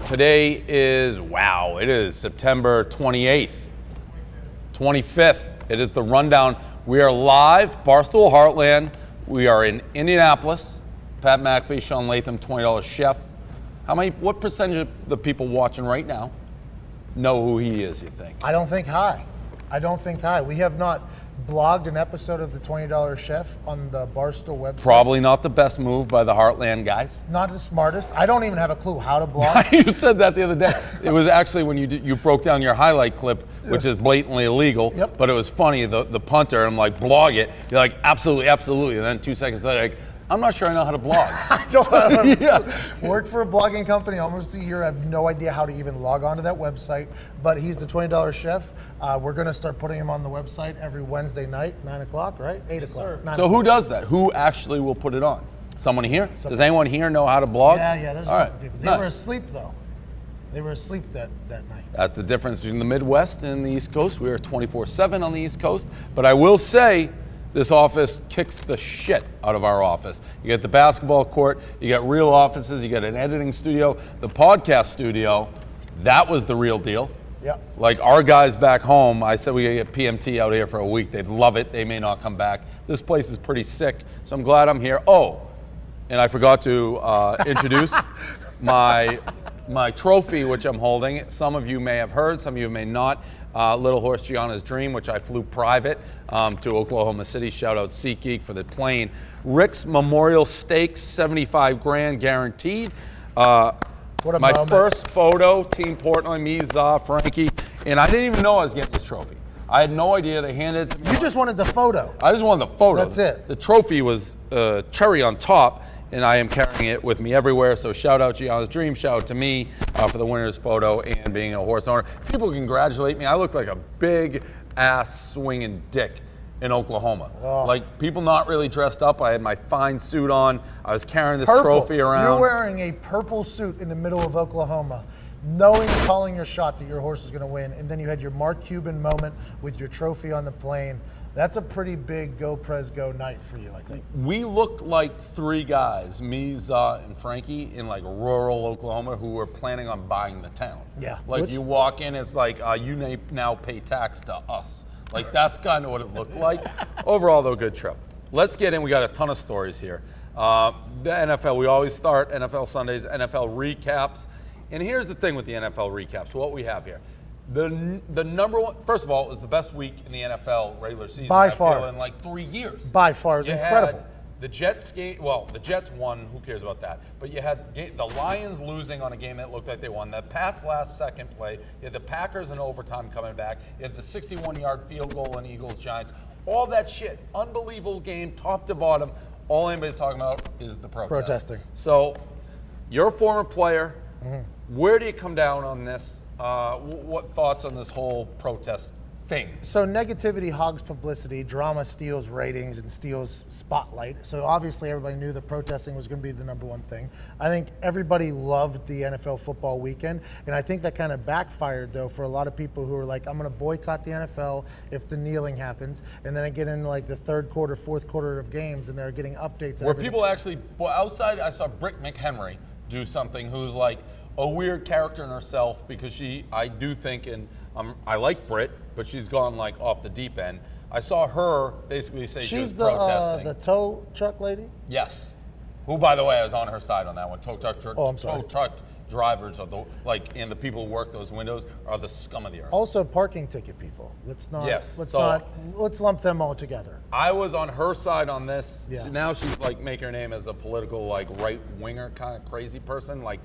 Today is, it is September 28th, 25th. It is the rundown. We are live, Barstool Heartland. We are in Indianapolis. Pat McAfee, Shaun Latham, $20 chef. What percentage of the people watching right now know who he is, you think? I don't think high. We have not blogged an episode of the $20 Chef on the Barstool website. Probably not the best move by the Heartland guys. Not the smartest. I don't even have a clue how to blog. You said that the other day. It was actually when you broke down your highlight clip, which is blatantly illegal, but it was funny, the punter, I'm like, blog it. You're like, absolutely, absolutely. And then 2 seconds later, like, I'm not sure I know how to blog. I don't know. Worked for a blogging company almost a year. I have no idea how to even log onto that website, but he's the $20 chef. We're going to start putting him on the website every Wednesday night, 9 o'clock, right? 8 o'clock. So who does that? Who actually will put it on? Someone here? Does anyone here know how to blog? Yeah, there's a couple people. They were asleep, though. They were asleep that night. That's the difference between the Midwest and the East Coast. We are 24/7 on the East Coast, but I will say, this office kicks the shit out of our office. You get the basketball court, you got real offices, you got an editing studio, the podcast studio, that was the real deal. Yeah. Like our guys back home, I said we gotta get PMT out here for a week. They'd love it. They may not come back. This place is pretty sick, so I'm glad I'm here. Oh, and I forgot to introduce my trophy, which I'm holding. Some of you may have heard, some of you may not. Little Horse Gianna's Dream, which I flew private to Oklahoma City. Shout out SeatGeek for the plane. Rick's Memorial Stakes, 75 grand guaranteed. What a my moment. First photo, Team Portland, me, Za, Frankie, and I didn't even know I was getting this trophy. I had no idea. They handed it to me. You just wanted the photo. I just wanted the photo. That's it. The trophy was cherry on top, and I am carrying it with me everywhere. So shout out Gianna's Dream, shout out to me for the winner's photo and being a horse owner. People congratulate me. I look like a big ass swinging dick in Oklahoma. Oh. Like people not really dressed up. I had my fine suit on. I was carrying this Purple. trophy around. You're wearing a purple suit in the middle of Oklahoma, knowing, calling your shot that your horse is going to win, and then you had your Mark Cuban moment with your trophy on the plane. That's a pretty big go Prez go night for you, I think. We looked like three guys, me, Za, and Frankie, in like rural Oklahoma who were planning on buying the town. Yeah. Like you walk in, it's like you now pay tax to us. Like that's kind of what it looked like. Overall, though, good trip. Let's get in. We got a ton of stories here. The NFL. We always start NFL Sundays, NFL recaps. And here's the thing with the NFL recaps. What we have here. The number one, first of all, it was the best week in the NFL regular season. By far. In like 3 years. By far. It was incredible. The Jets game, the Jets won. Who cares about that? But you had the Lions losing on a game that looked like they won. The Pats' last second play. You had the Packers in overtime coming back. You had the 61-yard field goal in Eagles-Giants. All that shit. Unbelievable game, top to bottom. All anybody's talking about is the protesting. So, you're a former player. Mm-hmm. Where do you come down on this? What thoughts on this whole protest thing? So negativity hogs publicity, drama steals ratings and steals spotlight. So obviously everybody knew that protesting was going to be the number one thing. I think everybody loved the NFL football weekend, and I think that kind of backfired though for a lot of people who were like, I'm going to boycott the NFL if the kneeling happens, and then I get into like the third quarter, fourth quarter of games, and they're getting updates. Where people actually, outside, I saw Britt McHenry do something who's like a weird character in herself because I do think, and I like Britt, but she's gone like off the deep end. I saw her basically say she was protesting. The tow truck lady? Yes. Who, by the way, I was on her side on that one. Tow truck drivers are and the people who work those windows are the scum of the earth. Also parking ticket people. Let's lump them all together. I was on her side on this. Yeah. Now she's like making her name as a political like right winger kind of crazy person. Like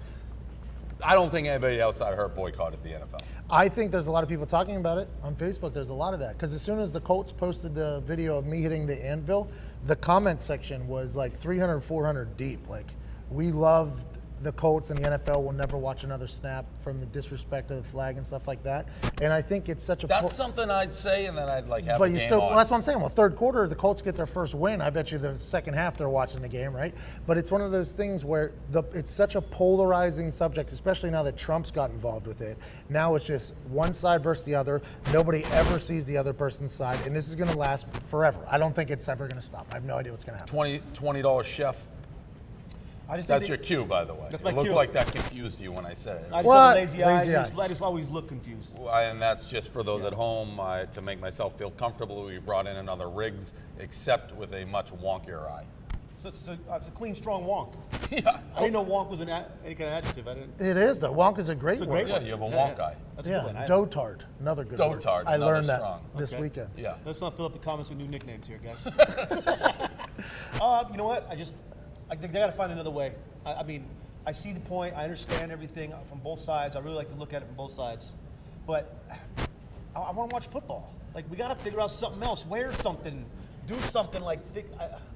I don't think anybody outside her boycotted the NFL. I think there's a lot of people talking about it on Facebook. There's a lot of that because as soon as the Colts posted the video of me hitting the anvil, the comment section was like 300, 400 deep. Like, we loved the Colts and the NFL will never watch another snap from the disrespect of the flag and stuff like that. And I think it's such a... That's something I'd say, and then I'd like have but a you game still, on. well, that's what I'm saying. Well, third quarter, the Colts get their first win. I bet you the second half they're watching the game, right? But it's one of those things where it's such a polarizing subject, especially now that Trump's got involved with it. Now it's just one side versus the other. Nobody ever sees the other person's side, and this is going to last forever. I don't think it's ever going to stop. I have no idea what's going to happen. $20 chef. I just That's think your cue, by the way. That's It my looked cue. like that confused you when I said it. I just What? have a lazy eye. Lazy eye. I just always look confused. And that's just for those at home, to make myself feel comfortable. We brought in another Riggs, except with a much wonkier eye. So it's a clean, strong wonk. Yeah. I didn't know wonk was any kind of adjective. I didn't. It is, though. Wonk is a great It's a word. great Yeah, one. you have a wonk eye. That's a good one. Yeah, dotard, another good word. Dotard, I another learned that strong. this Okay. weekend. Yeah. Let's not fill up the comments with new nicknames here, guys. You know what? I think they got to find another way. I mean, I see the point. I understand everything from both sides. I really like to look at it from both sides. But I want to watch football. Like, we got to figure out something else. Wear something. Do something like,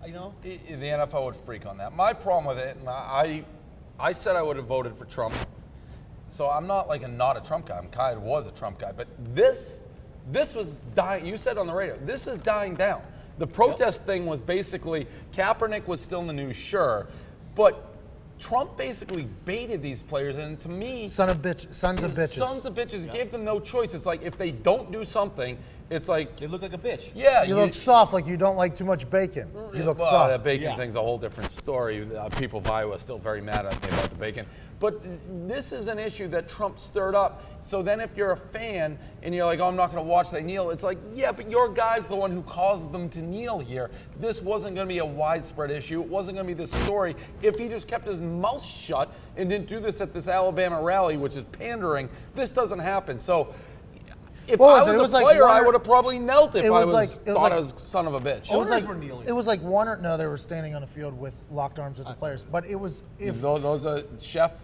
you know? The NFL would freak on that. My problem with it, and I said I would have voted for Trump. So I'm not like not a Trump guy. I'm kind of was a Trump guy. But this was dying. You said on the radio, this is dying down. The protest thing was basically, Kaepernick was still in the news, sure. But Trump basically baited these players, and to me, Sons of bitches. Sons of bitches gave them no choice. It's like if they don't do something, it's like They look like a bitch. yeah, You look soft, like you don't like too much bacon. You look well, soft. that bacon Yeah. thing's a whole different story. People of Iowa are still very mad at me about the bacon. But this is an issue that Trump stirred up. So then if you're a fan and you're like, oh, I'm not going to watch, they kneel. It's like, yeah, but your guy's the one who caused them to kneel here. This wasn't going to be a widespread issue. It wasn't going to be this story. If he just kept his mouth shut and didn't do this at this Alabama rally, which is pandering, this doesn't happen. So if What I was it? was It a was like player, one I or- would have probably knelt if It I was was like- it was thought like- I was son of a bitch. Owners were kneeling. It was like one or no, they were standing on the field with locked arms with the players. But it was Those are chef.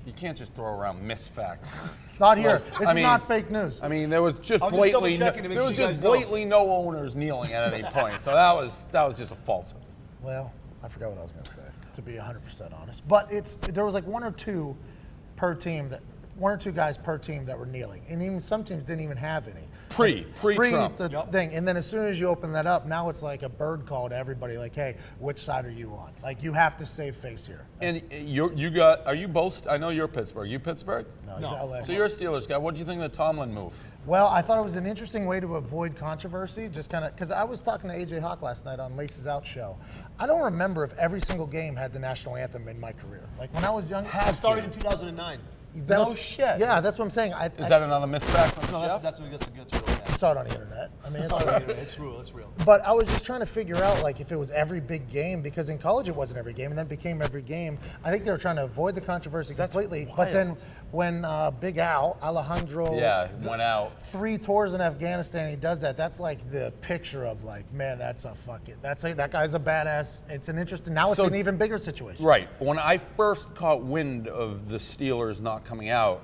You can't just throw around misfacts. not here. Like, This I is mean- not fake news. I mean, there was just I was just blatantly double-checking to make there sure was you just guys know. blatantly no owners kneeling at any point. So that was just a falsehood. Well, I forgot what I was going to say, to be 100% honest. But there was like one or two guys per team that were kneeling, and even some teams didn't even have any. Pre-Trump. the thing, and then as soon as you open that up, now it's like a bird call to everybody. Like, hey, which side are you on? Like, you have to save face here. And are you both? I know you're Pittsburgh. You Pittsburgh? No, he's No. LA. So you're a Steelers guy. What do you think of the Tomlin move? Well, I thought it was an interesting way to avoid controversy, just kind of, because I was talking to AJ Hawk last night on Laces Out show. I don't remember if every single game had the national anthem in my career. Like when I was young, It started in 2009. No shit. Yeah, that's what I'm saying. Is that another misfact from No, Chef? that's a good I saw it on the internet. I mean, It's real. It's real. But I was just trying to figure out, like, if it was every big game, because in college it wasn't every game, and then it became every game. I think they were trying to avoid the controversy completely. But then when Big Al, Alejandro, went out. 3 tours in Afghanistan, he does that. That's like the picture of like, man, that guy's a badass. It's an interesting. Now it's So- an even bigger situation. Right. When I first caught wind of the Steelers not coming out,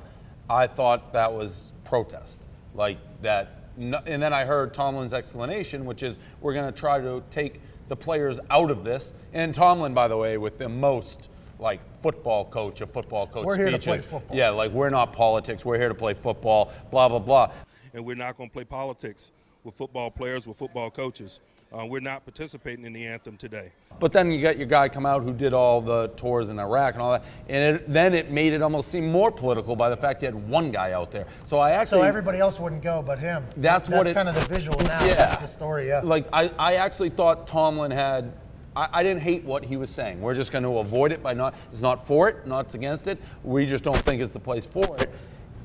I thought that was protest. Like that. And then I heard Tomlin's explanation, which is we're going to try to take the players out of this. And Tomlin, by the way, with the most like football coach We're here to speeches. play football. Yeah, like we're not politics. We're here to play football, blah, blah, blah. And we're not going to play politics with football players, with football coaches. We're not participating in the anthem today. But then you got your guy come out who did all the tours in Iraq and all that, and then it made it almost seem more political by the fact you had one guy out there. So So everybody else wouldn't go but him. That's what kind of the visual now. Yeah. That's the story, yeah. Like I actually thought Tomlin had. I didn't hate what he was saying. We're just going to avoid it by it's not for it, not against it. We just don't think it's the place for it.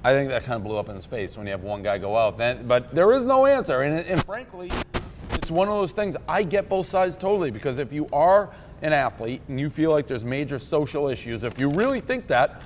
I think that kind of blew up in his face when you have one guy go out. But there is no answer, and frankly, it's one of those things. I get both sides totally, because if you are an athlete and you feel like there's major social issues, if you really think that,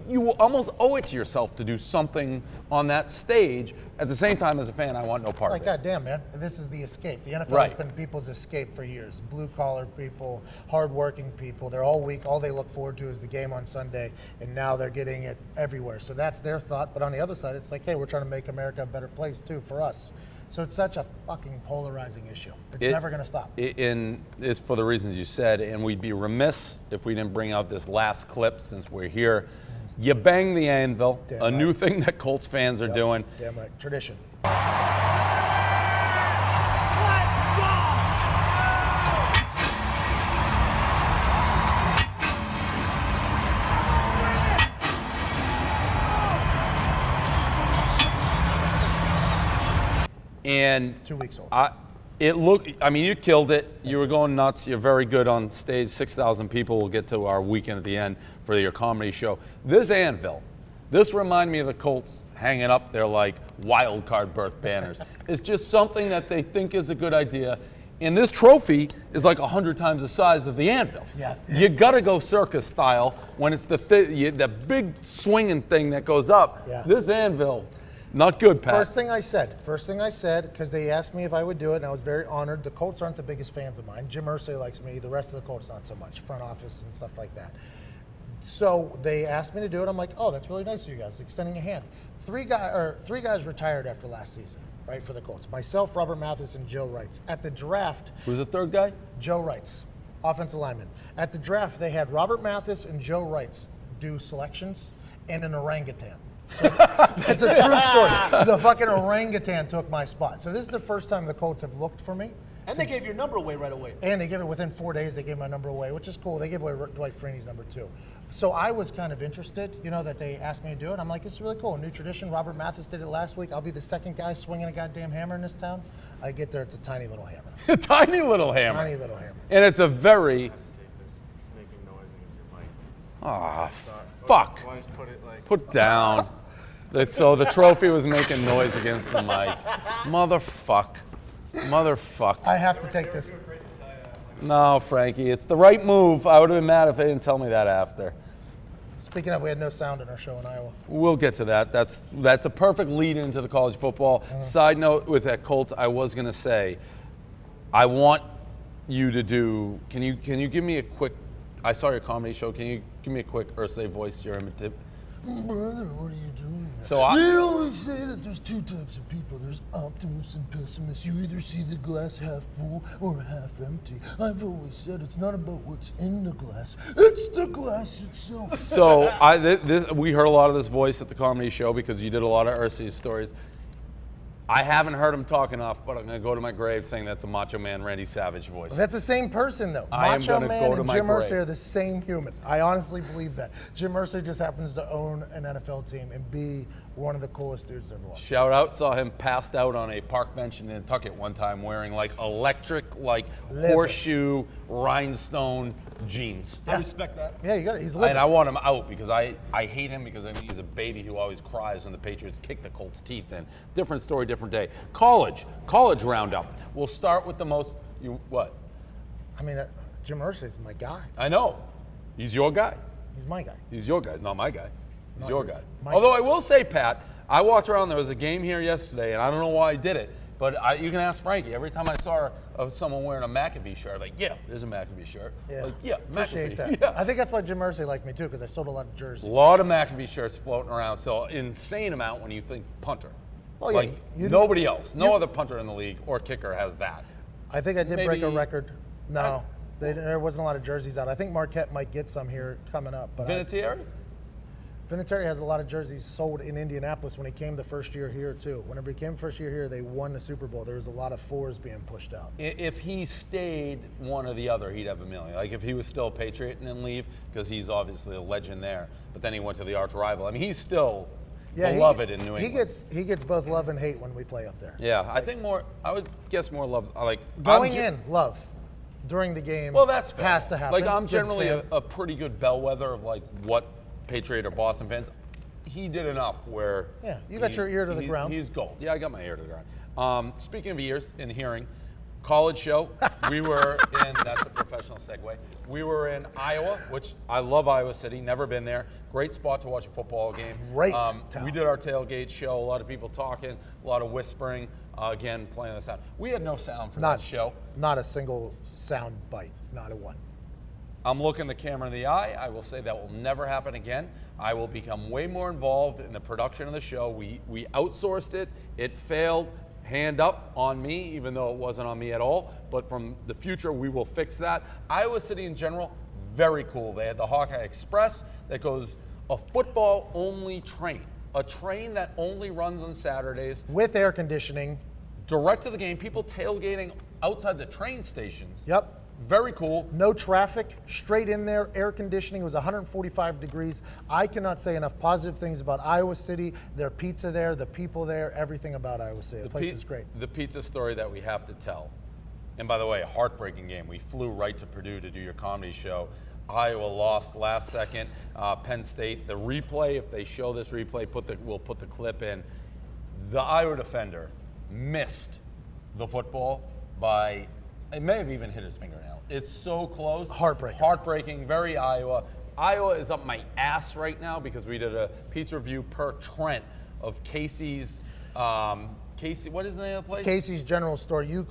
you will almost owe it to yourself to do something on that stage. At the same time, as a fan, I want no part Like, of it. goddamn, man, this is the escape. The NFL has Right. been people's escape for years. Blue-collar people, hard-working people. They're all week. All they look forward to is the game on Sunday, and now they're getting it everywhere. So that's their thought. But on the other side, it's like, hey, we're trying to make America a better place, too, for us. So it's such a fucking polarizing issue. It's never going to stop. It's for the reasons you said, and we'd be remiss if we didn't bring out this last clip since we're here. You bang the anvil, Damn a right. new thing that Colts fans are doing. Damn right. Tradition. And 2 weeks old. It looked, I mean, you killed it. You were going nuts. You're very good on stage. 6,000 people will get to our weekend at the end for your comedy show. This anvil, this reminded me of the Colts hanging up their like wild card berth banners. It's just something that they think is a good idea. And this trophy is like 100 times the size of the anvil. Yeah. You got to go circus style when it's the big swinging thing that goes up. Yeah. This anvil, not good, Pat. First thing I said, because they asked me if I would do it, and I was very honored. The Colts aren't the biggest fans of mine. Jim Irsay likes me. The rest of the Colts not so much. Front office and stuff like that. So they asked me to do it. I'm like, oh, that's really nice of you guys, extending a hand. Three guys retired after last season, right, for the Colts. Myself, Robert Mathis, and Joe Wrights. At the draft, Who's the third guy? Joe Wrights, offensive lineman. At the draft, they had Robert Mathis and Joe Wrights do selections and an orangutan. So that's a true story. The fucking orangutan took my spot. So this is the first time the Colts have looked for me. And they gave your number away right away. And they gave it within 4 days. They gave my number away, which is cool. They gave away Dwight Freeney's number too. So I was kind of interested, that they asked me to do it. I'm like, this is really cool. A new tradition. Robert Mathis did it last week. I'll be the second guy swinging a goddamn hammer in this town. I get there, it's a tiny little hammer. A tiny little hammer. Tiny little hammer. And it's a very. It's making noise against your mic. Ah, fuck. Why don't you put it like? Put down. So the trophy was making noise against the mic. Motherfuck. I have to take this. No, Frankie, it's the right move. I would have been mad if they didn't tell me that after. Speaking of, we had no sound in our show in Iowa. We'll get to that. That's a perfect lead into the college football. Side note with that Colts, I was gonna say, I want you to do. Can you give me a quick? I saw your comedy show. Can you give me a quick Ursay voice? Your imitative. Brother, what are you doing? So they always say that there's two types of people. There's optimists and pessimists. You either see the glass half full or half empty. I've always said it's not about what's in the glass. It's the glass itself. So we heard a lot of this voice at the comedy show because you did a lot of Ursay's stories. I haven't heard him talk enough, but I'm going to go to my grave saying that's a Macho Man Randy Savage voice. That's the same person, though. I am Macho gonna Man go to and my Jim grave. Irsay are the same human. I honestly believe that. Jim Irsay just happens to own an NFL team and be one of the coolest dudes ever watched. Shout out, saw him passed out on a park bench in Nantucket one time wearing like electric, like horseshoe, rhinestone jeans. I respect that. Yeah, you got it. He's living. And I want him out because I hate him because I think he's a baby who always cries when the Patriots kick the Colts' teeth in. Different story, different day. College roundup. We'll start with the most, what? I mean, Jim Irsay's my guy. I know. He's your guy. He's my guy. He's your guy, not my guy. He's your guy. my Although guy. I will say, Pat, I walked around, there was a game here yesterday, and I don't know why I did it, but you can ask Frankie. Every time I saw someone wearing a McAfee shirt, like, yeah, there's a McAfee shirt. Yeah. Like, yeah, Appreciate McAfee. that. Yeah. I think that's why Jim Irsay liked me too, because I sold a lot of A jerseys. lot of McAfee shirts floating around, so insane amount when you think punter. Well, yeah, Like you- nobody else, no other punter in the league or kicker has that. I think I did break a Maybe- record. No, there wasn't a lot of jerseys out. I think Marquette might get some here coming up. But Vinatieri? Vinatieri has a lot of jerseys sold in Indianapolis when he came the first year here too. Whenever he came first year here, they won the Super Bowl. There was a lot of fours being pushed out. If he stayed one or the other, he'd have $1 million. Like if he was still a Patriot and then leave, because he's obviously a legend there, but then he went to the arch rival. I mean, he's still beloved in New England. He gets both love and hate when we play up there. Yeah, I think more. I would guess more love. Like Going in, love. During the game, Well, that's fair. has to happen. Like I'm Good generally fan. a pretty good bellwether of like what Patriot or Boston fans. He did enough where. Yeah, you got your ear to the ground. He's gold. Yeah, I got my ear to the ground. Speaking of ears and hearing, college show. We were in. That's a professional segue. We were in Iowa, which I love Iowa City. Never been there. Great spot to watch a football game. Great town. We did our tailgate show. A lot of people talking. A lot of whispering. Again, playing the sound. We had no sound for that show. Not a single sound bite. Not a one. I'm looking the camera in the eye. I will say that will never happen again. I will become way more involved in the production of the show. We outsourced it. It failed. Hand up on me, even though it wasn't on me at all. But from the future, we will fix that. Iowa City in general, very cool. They had the Hawkeye Express that goes a football-only train. A train that only runs on Saturdays. With air conditioning. Direct to the game. People tailgating outside the train stations. Yep. Very cool. No traffic, straight in there, air conditioning. It was 145 degrees. I cannot say enough positive things about Iowa City, their pizza there, the people there, everything about Iowa City. The place is great. The pizza story that we have to tell. And by the way, a heartbreaking game. We flew right to Purdue to do your comedy show. Iowa lost last second. Penn State, the replay, if they show this replay, we'll put the clip in. The Iowa defender missed the football by, it may have even hit his fingernail. It's so close. Heartbreaking. Heartbreaking, very Iowa. Iowa is up my ass right now because we did a pizza review per Trent of Casey's, what is the name of the place? Casey's General Store. You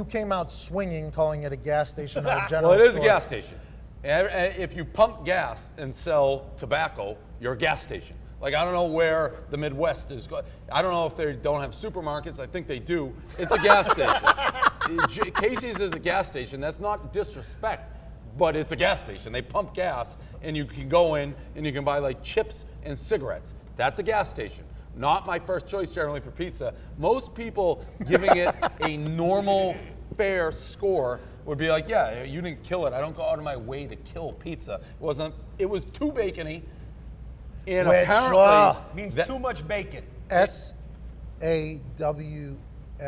came out swinging, calling it a gas station, not a general Well, it is store. a gas station. And if you pump gas and sell tobacco, you're a gas station. Like, I don't know where the Midwest is going. I don't know if they don't have supermarkets. I think they do. It's a gas station. Casey's is a gas station. That's not disrespect, but it's a gas station. They pump gas, and you can go in and you can buy like chips and cigarettes. That's a gas station. Not my first choice generally for pizza. Most people giving it a normal, fair score would be like, yeah, you didn't kill it. I don't go out of my way to kill pizza. It was too bacony. And Which, apparently Means that- too much bacon.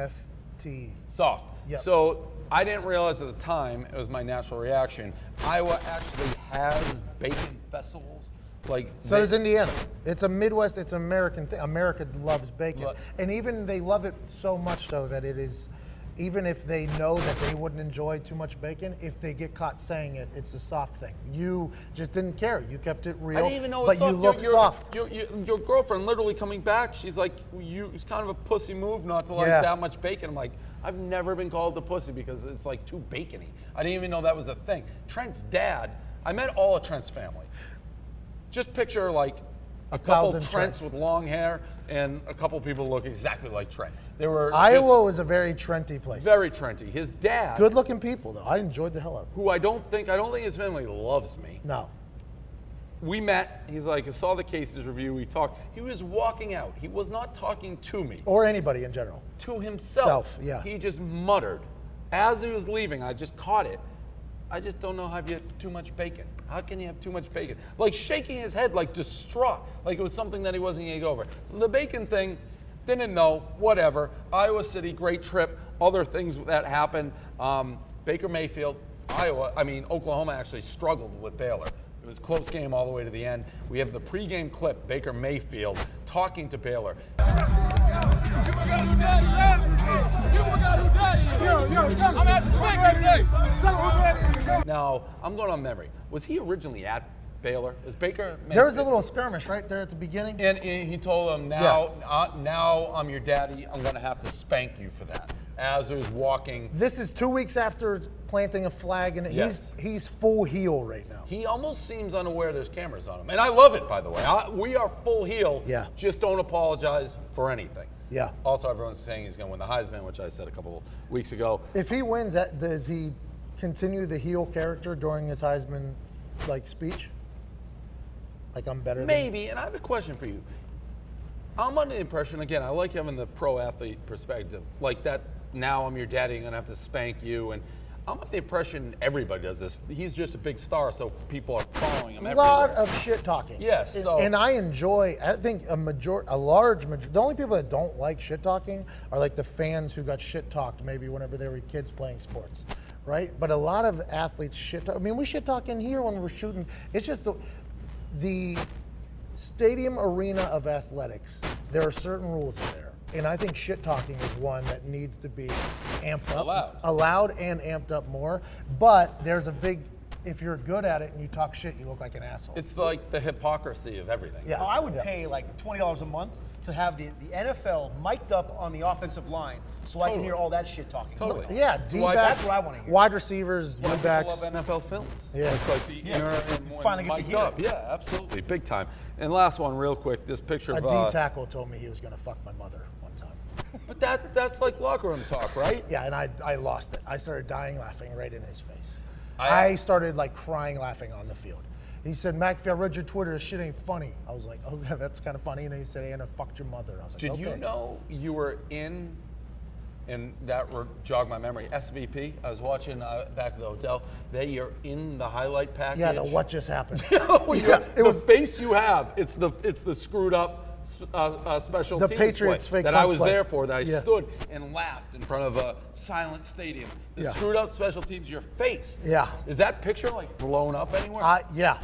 SAWFT. soft. Yep. So I didn't realize at the time, it was my natural reaction, Iowa actually has bacon festivals. Like So does Indiana. It's a Midwest, it's an American thing. America loves bacon. And even they love it so much so that it is, even if they know that they wouldn't enjoy too much bacon, if they get caught saying it, it's a soft thing. You just didn't care. You kept it real. I didn't even know it but was soft. you look soft. Your girlfriend literally coming back, she's like, it's kind of a pussy move not to like Yeah. that much bacon. I'm like, I've never been called the pussy because it's like too bacony. I didn't even know that was a thing. Trent's dad, I met all of Trent's family. Just picture like a couple 1,000 Trents Trents. with long hair and a couple people look exactly like Trent. They were Iowa was a very Trenty place. very Trenty. His dad, Good looking people though. I enjoyed the hell out of it. who I don't think his family loves me. No. We met. He's like, I saw the cases review. We talked. He was walking out. He was not talking to me. Or anybody in general. To himself. Yeah. He just muttered. As he was leaving, I just caught it. I just don't know how you have too much bacon. How can you have too much bacon? Like shaking his head, like distraught, like it was something that he wasn't going to go over. The bacon thing, didn't know, whatever. Iowa City, great trip. Other things that happened. Baker Mayfield, Oklahoma actually struggled with Baylor. It was a close game all the way to the end. We have the pregame clip, Baker Mayfield talking to Baylor. Now, I'm going on memory. Was he originally at Baylor? Is Baker? There was a little skirmish right there at the beginning. And he told him, now I'm your daddy. I'm going to have to spank you for that. As he was walking. This is 2 weeks after planting a flag, and Yes. he's full heel right now. He almost seems unaware there's cameras on him. And I love it, by the way. We are full heel. Yeah. Just don't apologize for anything. Yeah. Also, everyone's saying he's going to win the Heisman, which I said a couple weeks ago. If he wins, does he continue the heel character during his Heisman speech? Like I'm better. Maybe, and I have a question for you. I'm under the impression, again, I like having the pro athlete perspective, like that. Now I'm your daddy, I'm gonna have to spank you, and I'm under the impression everybody does this. He's just a big star, so people are following him A everywhere. lot of shit talking. Yes, so- and I enjoy. I think a large majority. The only people that don't like shit talking are like the fans who got shit talked maybe whenever they were kids playing sports, right? But a lot of athletes shit talk. I mean, we shit talk in here when we're shooting. It's just the stadium arena of athletics. There are certain rules in there. And I think shit talking is one that needs to be amped up. Allowed and amped up more. But there's a big, if you're good at it and you talk shit, you look like an asshole. It's like the hypocrisy of everything. Yes. I would pay like $20 a month to have the NFL mic'd up on the offensive line so I can hear all that shit talking. Totally. Yeah, That's what I want to hear. wide receivers, People D-backs. love NFL films. Yeah. It's like the inner and You when finally get to mic'd hear up. it. Yeah, absolutely. Big time. And last one, real quick, this picture A of D-tackle told me he was going to fuck my mother one time. But that's like locker room talk, right? Yeah, and I lost it. I started dying laughing right in his face. I- I started crying laughing on the field. He said, McAfee, I read your Twitter, this shit ain't funny. I was like, oh, yeah, that's kind of funny. And then he said, Anna, fucked your mother. I was like, Did okay. you know you were in, and that jogged my memory, SVP? I was watching back at the hotel. They are in the highlight package. Yeah, the what just happened. It was the face you have. It's the screwed up special The teams Patriots play fake that punt I was play. there for, that I Yeah. stood and laughed in front of a silent stadium. The Yeah. screwed up special teams, your face. Yeah. Is that picture like blown up anywhere? Yeah.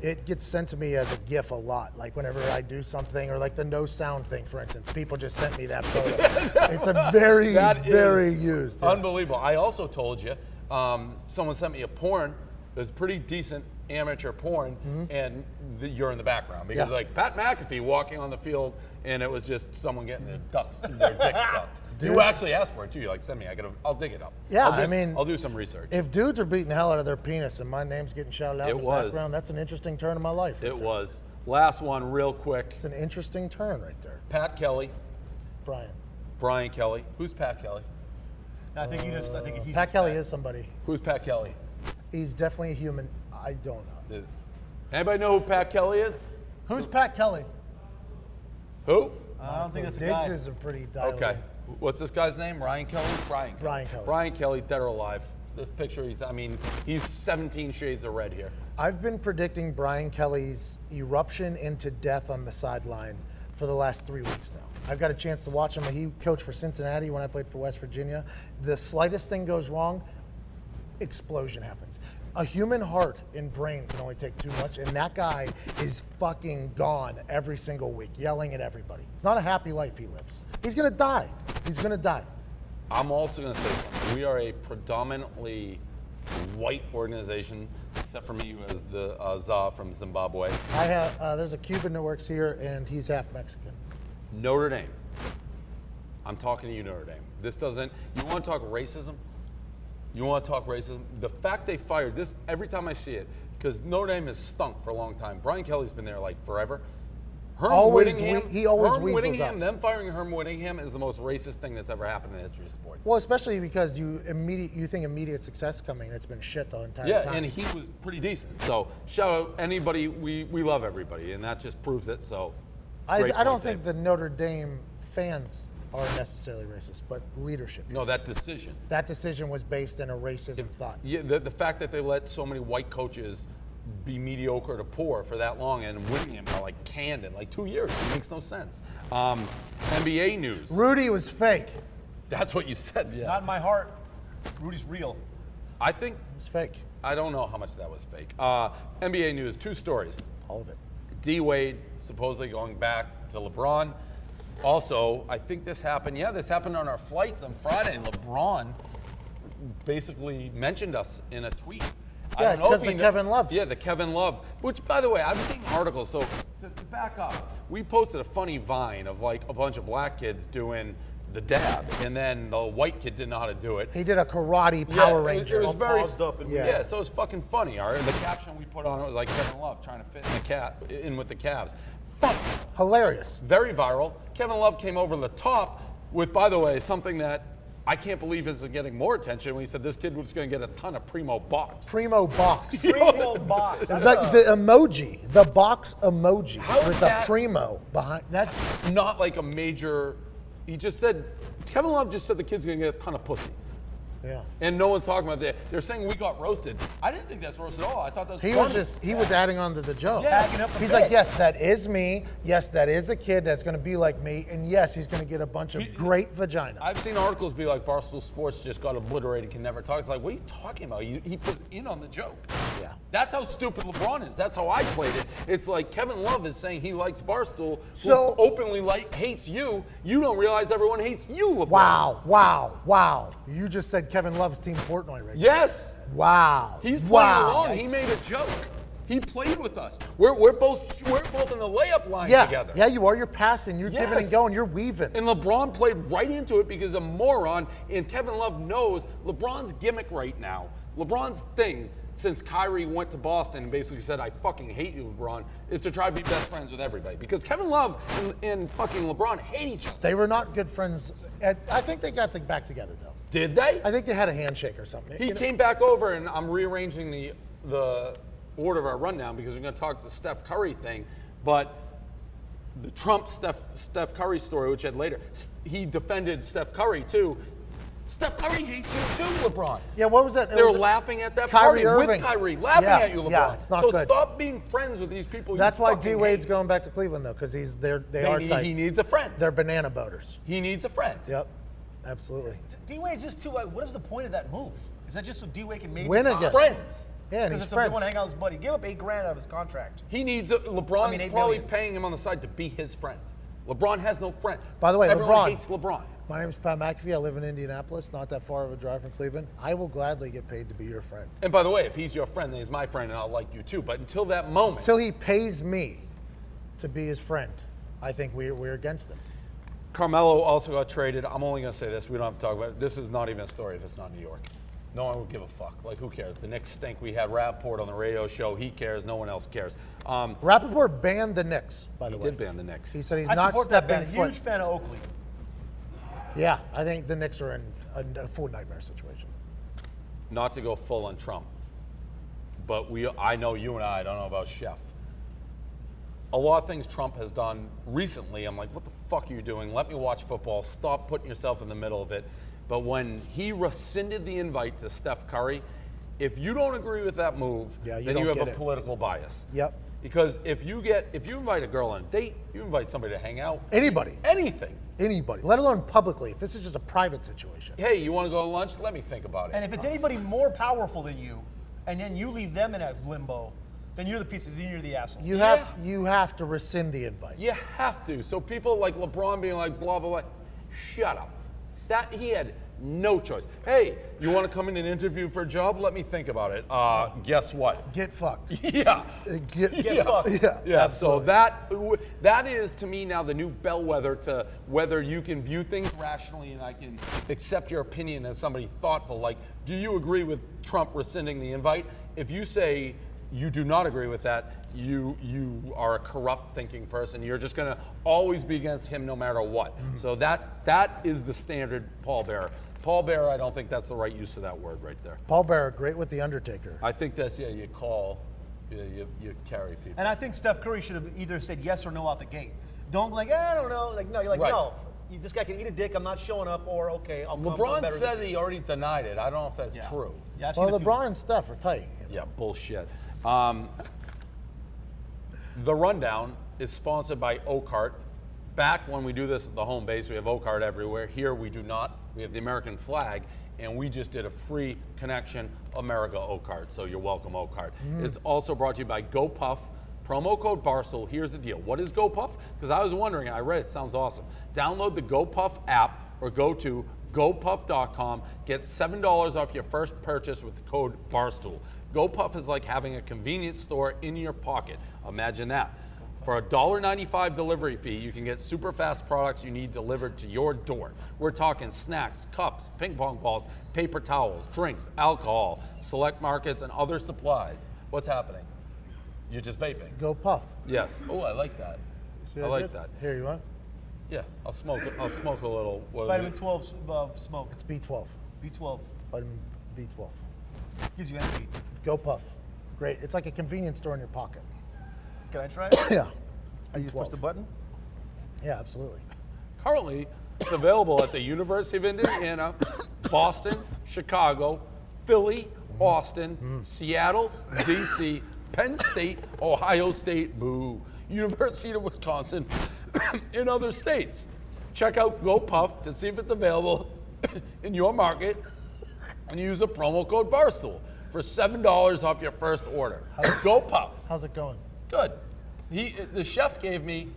It gets sent to me as a GIF a lot. Like whenever I do something, or like the no sound thing, for instance, people just sent me that photo. It's a very, That is very used. Yeah. Unbelievable. I also told you, someone sent me a porn. It was pretty decent amateur porn, and you're in the background because Yeah. like Pat McAfee walking on the field, and it was just someone getting their dick sucked. Dude. You actually asked for it too. You're like, send me. I'll dig it up. Yeah, I'll do some research. If dudes are beating the hell out of their penis and my name's getting shouted out It in the was. background, that's an interesting turn in my life. It was. Last one, real quick. It's an interesting turn right there, Pat Kelly, Brian. Kelly. Who's Pat Kelly? I think he Pat Kelly is somebody. Who's Pat Kelly? He's definitely a human. I don't know. Anybody know who Pat Kelly is? Who's Pat Kelly? Who? I don't think that's a Diggs guy. is a pretty dialed Okay. in. What's this guy's name? Ryan Kelly? Brian Kelly. Brian Kelly. Brian Kelly, dead or alive. This picture, he's 17 shades of red here. I've been predicting Brian Kelly's eruption into death on the sideline for the last 3 weeks now. I've got a chance to watch him. He coached for Cincinnati when I played for West Virginia. The slightest thing goes wrong, explosion happens. A human heart and brain can only take too much, and that guy is fucking gone every single week, yelling at everybody. It's not a happy life he lives. He's gonna die. He's gonna die. I'm also going to say something. We are a predominantly white organization, except for me, who is the Za from Zimbabwe. I have. There's a Cuban that works here, and he's half Mexican. Notre Dame. I'm talking to you, Notre Dame. This doesn't. You want to talk racism? You want to talk racism? The fact they fired this every time I see it, because Notre Dame has stunk for a long time. Brian Kelly's been there like forever. Herm Always Whittingham, he always Herm weasels Whittingham, up. them firing Herm Whittingham is the most racist thing that's ever happened in the history of sports. Well, especially because you think immediate success coming, and it's been shit the entire yeah, time. and he was pretty decent. So shout out anybody. We love everybody, and that just proves it. So I great don't point, think Dave. the Notre Dame fans are necessarily racist, but leadership is. No, that decision. That decision was based in a racism thought. Yeah, the fact that they let so many white coaches be mediocre to poor for that long, and Whittingham got like canned in like 2 years. It makes no sense. NBA news. Rudy was fake. That's what you said. Yeah. Not in my heart. Rudy's real. I think It was fake. I don't know how much that was fake. NBA news. 2 stories. All of it. D Wade supposedly going back to LeBron. Also, I think this happened. Yeah, this happened on our flights on Friday. LeBron basically mentioned us in a tweet. I Yeah, don't know because if he the Kevin Love. Yeah, the Kevin Love. Which, by the way, I've seen articles. So to back up, we posted a funny Vine of like a bunch of black kids doing the dab, and then the white kid didn't know how to do it. He did a karate Power Yeah, Ranger. It was very paused up and yeah. So it was fucking funny. All right, the caption we put on it was like Kevin Love trying to fit in with the Cavs. Funny, Hilarious. very viral. Kevin Love came over the top with, by the way, something that I can't believe isn't getting more attention when he said this kid was going to get a ton of Primo box. Primo box. Primo box. The emoji, the box emoji How is with that- the Primo behind. That's Not like a major. He just said Kevin Love just said the kid's going to get a ton of pussy. yeah. And no one's talking about that. They're saying we got roasted. I didn't think that's roast at all. I thought that was He funny. was adding on to the joke. Yeah. Tagging up the He's bit. like, yes, that is me. Yes, that is a kid that's going to be like me. And yes, he's going to get a bunch of great vagina. I've seen articles be like, Barstool Sports just got obliterated, can never talk. It's like, what are you talking about? He put in on the joke. Yeah. That's how stupid LeBron is. That's how I played it. It's like Kevin Love is saying he likes Barstool, So- who openly hates you. You don't realize everyone hates you, LeBron. Wow. You just said Kevin Love's Team Portnoy right Yes. now. Wow. He's playing wow. along. He made a joke. He played with us. We're both in the layup line Yeah. together. Yeah, you are. You're passing. You're giving and Yes. going. You're weaving. And LeBron played right into it because a moron, and Kevin Love knows LeBron's gimmick right now. LeBron's thing, since Kyrie went to Boston and basically said, I fucking hate you, LeBron, is to try to be best friends with everybody. Because Kevin Love and fucking LeBron hate each other. They were not good friends. I think they got back together, though. Did they? I think they had a handshake or something. He You know? came back over, and I'm rearranging the order of our rundown because we're going to talk the Steph Curry thing. But the Trump Steph Curry story, which he had later, he defended Steph Curry too. Steph Curry hates you too, LeBron. Yeah, what was that? It They're was laughing at that Kyrie party Irving. with Kyrie, laughing Yeah, at you, LeBron. yeah, it's not so good. stop being friends with these people. That's you why fucking D Wade's hate. going back to Cleveland though, because they are tight. He needs a friend. They're banana boaters. He needs a friend. Yep, absolutely. D-Wade's just too. What is the point of that move? Is that just so D-Wade can maybe Win again. Friends. Yeah, and Because he's if they friends. want to hang out with his buddy, give up $8,000 out of his contract. He needs LeBron's I mean, $8 probably million. paying him on the side to be his friend. LeBron has no friends. By the way, everyone LeBron. hates LeBron. My name is Pat McAfee. I live in Indianapolis, not that far of a drive from Cleveland. I will gladly get paid to be your friend. And by the way, if he's your friend, then he's my friend, and I'll like you too. But until that moment, Until he pays me to be his friend, I think we're against him. Carmelo also got traded. I'm only going to say this. We don't have to talk about it. This is not even a story if it's not New York. No one will give a fuck. Like, who cares? The Knicks stink. We had Rappaport on the radio show. He cares. No one else cares. Rappaport banned the Knicks, by the He way. did ban the Knicks. He said he's I not support that stepping ban. foot. Huge fan of Oakley. Yeah, I think the Knicks are in a full nightmare situation. Not to go full on Trump, but I know you and I don't know about Chef. A lot of things Trump has done recently, I'm like, what the fuck are you doing? Let me watch football. Stop putting yourself in the middle of it. But when he rescinded the invite to Steph Curry, if you don't agree with that move, Yeah, you then don't you have get a it. political bias. Yep. Because if you invite a girl on a date, you invite somebody to hang out, Anybody. anything. Anybody, let alone publicly. If this is just a private situation. Hey, you want to go to lunch? Let me think about it. And if it's anybody more powerful than you, and then you leave them in a limbo, then you're the asshole. You have to rescind the invite. You have to. So people like LeBron being like blah blah blah, shut up. That he had no choice. Hey, you want to come in and interview for a job? Let me think about it. Guess what? Get fucked. Yeah. Get fucked. Yeah. So that is to me now the new bellwether to whether you can view things rationally and I can accept your opinion as somebody thoughtful. Like, do you agree with Trump rescinding the invite? If you say you do not agree with that, you are a corrupt thinking person. You're just going to always be against him no matter what. So that is the standard pallbearer. Pallbearer, I don't think that's the right use of that word right there. Paul Bearer, great with the Undertaker. I think that's, you carry people. And I think Steph Curry should have either said yes or no out the gate. Don't like, I don't know. Like, no, you're like, Right. no, this guy can eat a dick, I'm not showing up, or okay, I'll come. I'm LeBron better said than you. he already denied it. I don't know if that's Yeah. true. Yeah, I've seen Well, a few. LeBron and Steph are tight. Yeah, bullshit. The Rundown is sponsored by Oakart. Back when we do this at the home base, we have Oakart everywhere. Here we do not. We have the American flag, and we just did a free connection, America Oakart. So you're welcome, Oakart. It's also brought to you by GoPuff. Promo code Barstool. Here's the deal. What is GoPuff? Because I was wondering, and I read it. Sounds awesome. Download the GoPuff app or go to GoPuff.com. Get $7 off your first purchase with the code Barstool. GoPuff is like having a convenience store in your pocket. Imagine that. For a $1.95 delivery fee, you can get super fast products you need delivered to your door. We're talking snacks, cups, ping pong balls, paper towels, drinks, alcohol, select markets, and other supplies. What's happening? You're just vaping. Go Puff. Yes. Oh, I like that. See I what like did? that. Here, you want? Yeah, I'll smoke a little. It's vitamin 12 smoke. It's B12. B12 Vitamin B12. gives you energy. Go Puff. Great. It's like a convenience store in your pocket. Can I try it? Yeah. I just push the button. Yeah, absolutely. Currently, it's available at the University of Indiana, Boston, Chicago, Philly, Austin, Seattle, DC, Penn State, Ohio State, boo, University of Wisconsin, and other states. Check out GoPuff to see if it's available in your market and use the promo code Barstool for $7 off your first order. GoPuff. How's it going? Good. The chef gave me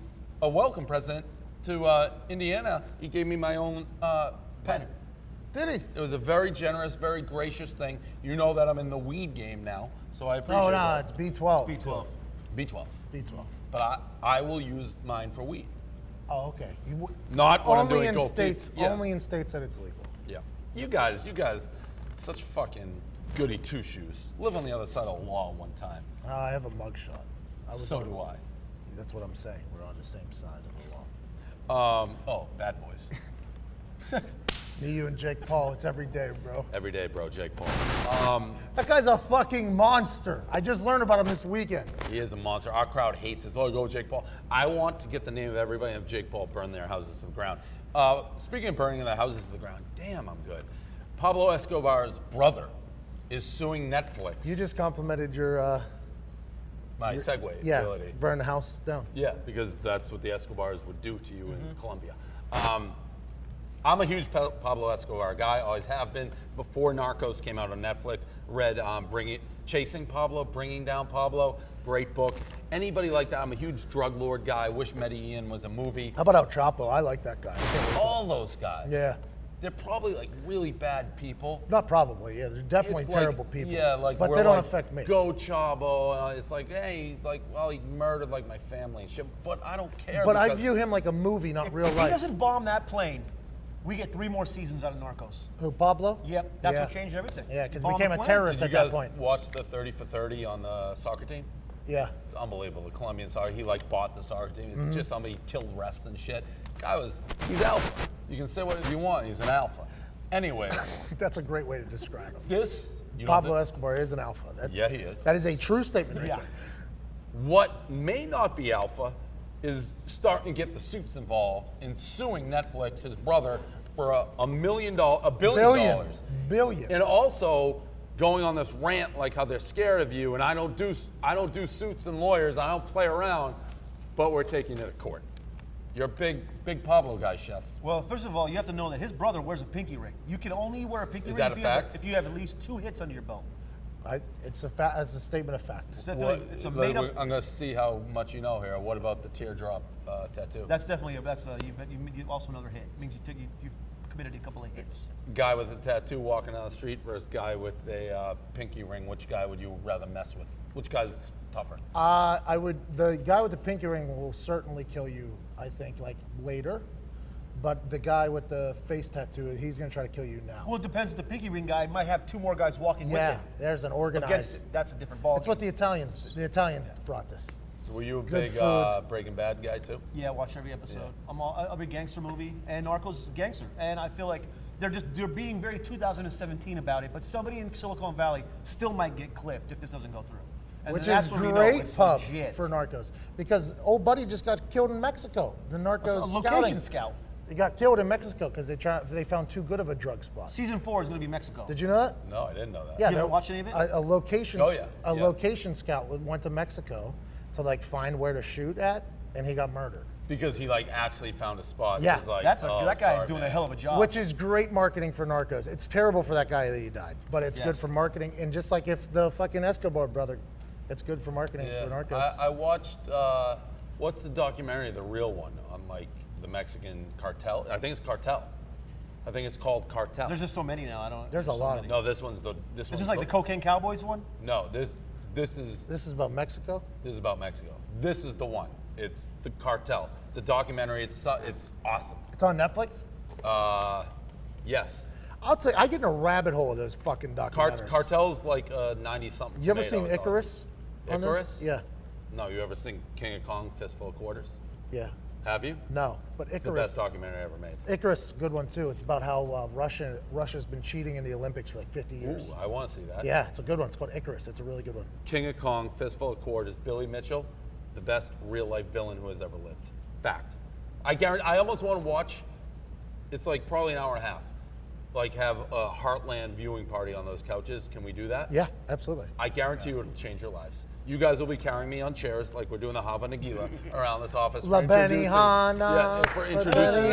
a welcome present to Indiana. He gave me my own pen. Did he? It was a very generous, very gracious thing. You know that I'm in the weed game now, so I appreciate No, that. it's B12. B12. B12. B12. But I will use mine for weed. Oh, okay. Not when I'm Only doing in dope states. Yeah. Only in states that it's legal. Yeah. You guys, such fucking goody two shoes. Live on the other side of the law one time. I have a mugshot. So do I. That's what I'm saying. We're on the same side of the law. Oh, bad boys. Me, you, and Jake Paul. It's every day, bro. Every day, bro, Jake Paul. That guy's a fucking monster. I just learned about him this weekend. He is a monster. Our crowd hates us. Oh, go Jake Paul. I want to get the name of everybody and have Jake Paul burn their houses to the ground. Speaking of burning the houses to the ground, damn, I'm good. Pablo Escobar's brother is suing Netflix. You just complimented your My segue yeah, ability. burn the house down. Yeah, because that's what the Escobars would do to you in Colombia. I'm a huge Pablo Escobar guy, always have been. Before Narcos came out on Netflix, read Chasing Pablo, Bringing Down Pablo, great book. Anybody like that, I'm a huge drug lord guy. I wish Medellin was a movie. How about El Chapo? I like that guy. All those guys. Yeah. They're probably like really bad people. Not probably, yeah. They're definitely It's terrible like, people. Yeah, like but we're they don't like, affect me. Go Chavo. It's like, hey, like, well, he murdered like my family and shit. But I don't care. But I because- view him like a movie, not real If he life. doesn't bomb that plane, we get 3 more seasons out of Narcos. Who, Pablo? Yep, that's Yeah. what changed everything. Yeah, because Bomb became the a plane. terrorist Did you at guys that point. watch the 30 for 30 on the soccer team? Yeah. It's unbelievable. The Colombian soccer, he like bought the soccer team. It's just somebody killed refs and shit. He's alpha. You can say what you want. He's an alpha. Anyway, That's a great way to describe him. you don't Pablo thi- Escobar is an alpha. Yeah, he is. That is a true statement right Yeah. there. What may not be alpha is starting to get the suits involved in suing Netflix, his brother, for $1 billion. Billion. And also going on this rant like how they're scared of you, and I don't do suits and lawyers, I don't play around, but we're taking it to court. You're a big Pablo guy, Chef. Well, first of all, you have to know that his brother wears a pinky ring. You can only wear a pinky Is ring that if, a you have, fact? if you have at least 2 hits under your belt. It's a statement of fact. It's definitely, it's a made up. I'm going to see how much you know here. What about the teardrop tattoo? That's definitely you also another hit. It means you've committed a couple of hits. Guy with a tattoo walking down the street versus guy with a pinky ring. Which guy would you rather mess with? Which guy's tougher? The guy with the pinky ring will certainly kill you, I think, like later. But the guy with the face tattoo, he's going to try to kill you now. Well, it depends. The pinky ring guy might have 2 more guys walking with Yeah, him. there's an organized. Against, that's a different ball. That's what the Italians brought this. So were you a Good big food. Breaking Bad guy too? Yeah, watch every episode. I'm every gangster movie, and Narcos gangster, and I feel like they're being very 2017 about it. But somebody in Silicon Valley still might get clipped if this doesn't go through. And Which then is that's when we know great it's pub legit. for Narcos. Because old buddy just got killed in Mexico. The Narcos A scouting. location scout. He got killed in Mexico because they found too good of a drug spot. Season 4 is going to be Mexico. Did you know that? No, I didn't know that. Yeah, You there- ever watch any of it? A location, Oh, yeah. a Yeah. location scout went to Mexico to like find where to shoot at, and he got murdered. Because he like actually found a spot. Yeah, He's like, that oh, guy sorry, is doing man. a hell of a job. Which is great marketing for Narcos. It's terrible for that guy that he died, but it's good Yes. for marketing. And just like if the fucking Escobar brother, it's good for marketing Yeah. for Narcos. I watched. What's the documentary? The real one on like the Mexican cartel. I think it's Cartel. I think it's called Cartel. There's just so many now. There's a so lot of many. No, this one's Is this like the Cocaine Cowboys one? No, this is This is about Mexico. This is about Mexico. This is the one. It's the Cartel. It's a documentary. It's awesome. It's on Netflix. Yes. I'll tell you, I get in a rabbit hole of those fucking documentaries. Cartel's like 90-something. You ever seen Icarus? on there? Icarus? Yeah, No, you ever seen King of Kong, Fistful of Quarters? yeah. Have you? No, but It's the Icarus. best documentary ever made. Icarus, good one too. It's about how Russia's been cheating in the Olympics for like 50 years. Ooh, I want to see that. Yeah, it's a good one. It's called Icarus. It's a really good one. King of Kong, Fistful of Quarters, Billy Mitchell, the best real-life villain who has ever lived. Fact. I guarantee. I almost want to watch. It's like probably an hour and a half. Like have a Heartland viewing party on those couches. Can we do that? Yeah, absolutely. I guarantee you it'll change your lives. You guys will be carrying me on chairs like we're doing the Hava Nagila around this office. La for introducing- Benihana. Yeah, for introducing.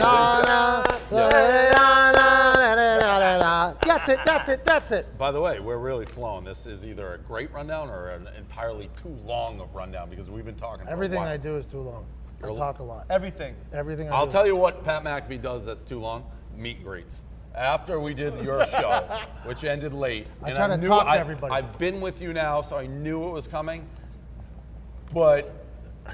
That's it. By the way, we're really flowing. This is either a great rundown or an entirely too long of rundown because we've been talking for a Everything while. I do is too long. I talk a lot. Everything. Everything I I'll do. tell you what Pat McAfee does that's too long. Meet and greets. After we did your show, which ended late, I try to knew talk to everybody. I've been with you now, so I knew it was coming. But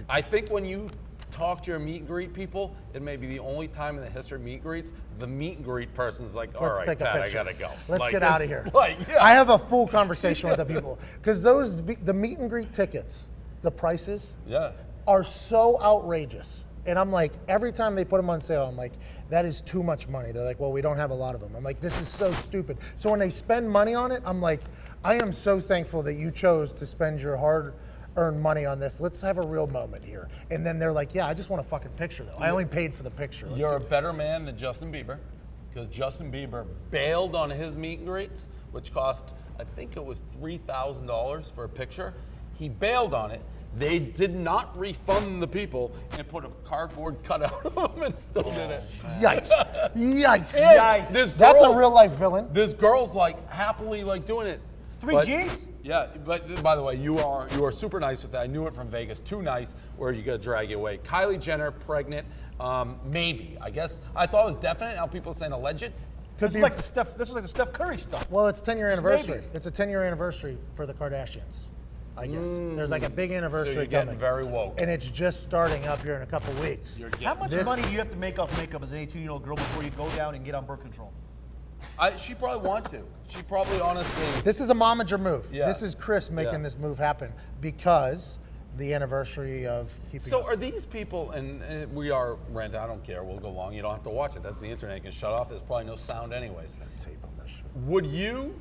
I think when you talk to your meet and greet people, it may be the only time in the history of meet and greets, the meet and greet person's like, all Let's right, take a Pat, I picture. gotta go. Let's Like, get out of it's here. Like, yeah. I have a full conversation with the people because the meet and greet tickets, the prices Yeah. are so outrageous. And I'm like, every time they put them on sale, I'm like, that is too much money. They're like, well, we don't have a lot of them. I'm like, this is so stupid. So when they spend money on it, I'm like, I am so thankful that you chose to spend your earn money on this. Let's have a real moment here. And then they're like, yeah, I just want a fucking picture, though. I only paid for the picture. You're a better man than Justin Bieber, because Justin Bieber bailed on his meet and greets, which cost, I think it was $3,000 for a picture. He bailed on it. They did not refund the people and put a cardboard cutout of him and still did it. Yikes. Yikes. And this That's a girl's- real life villain. This girl's like happily like doing it. Three But- Gs? Yeah, but by the way, you are super nice with that. I knew it from Vegas. Too nice, where you gotta drag you away. Kylie Jenner pregnant, maybe. I guess I thought it was definite. Now people are saying alleged. This is like the Steph Curry stuff. Well, it's 10-year anniversary. maybe. It's a 10-year anniversary for the Kardashians, I guess. There's like a big anniversary So you're getting coming. very woke. And it's just starting up here in a couple weeks. You're How getting, much This- money do you have to make off makeup as an 18-year-old girl before you go down and get on birth control? she probably want to. She probably honestly. This is a momager move. Yeah. This is Chris making Yeah. this move happen because the anniversary of keeping So up. are these people, and we are ranting, I don't care, we'll go long, you don't have to watch it, that's the internet, you can shut off, there's probably no sound anyways. tape on this shit. Would you,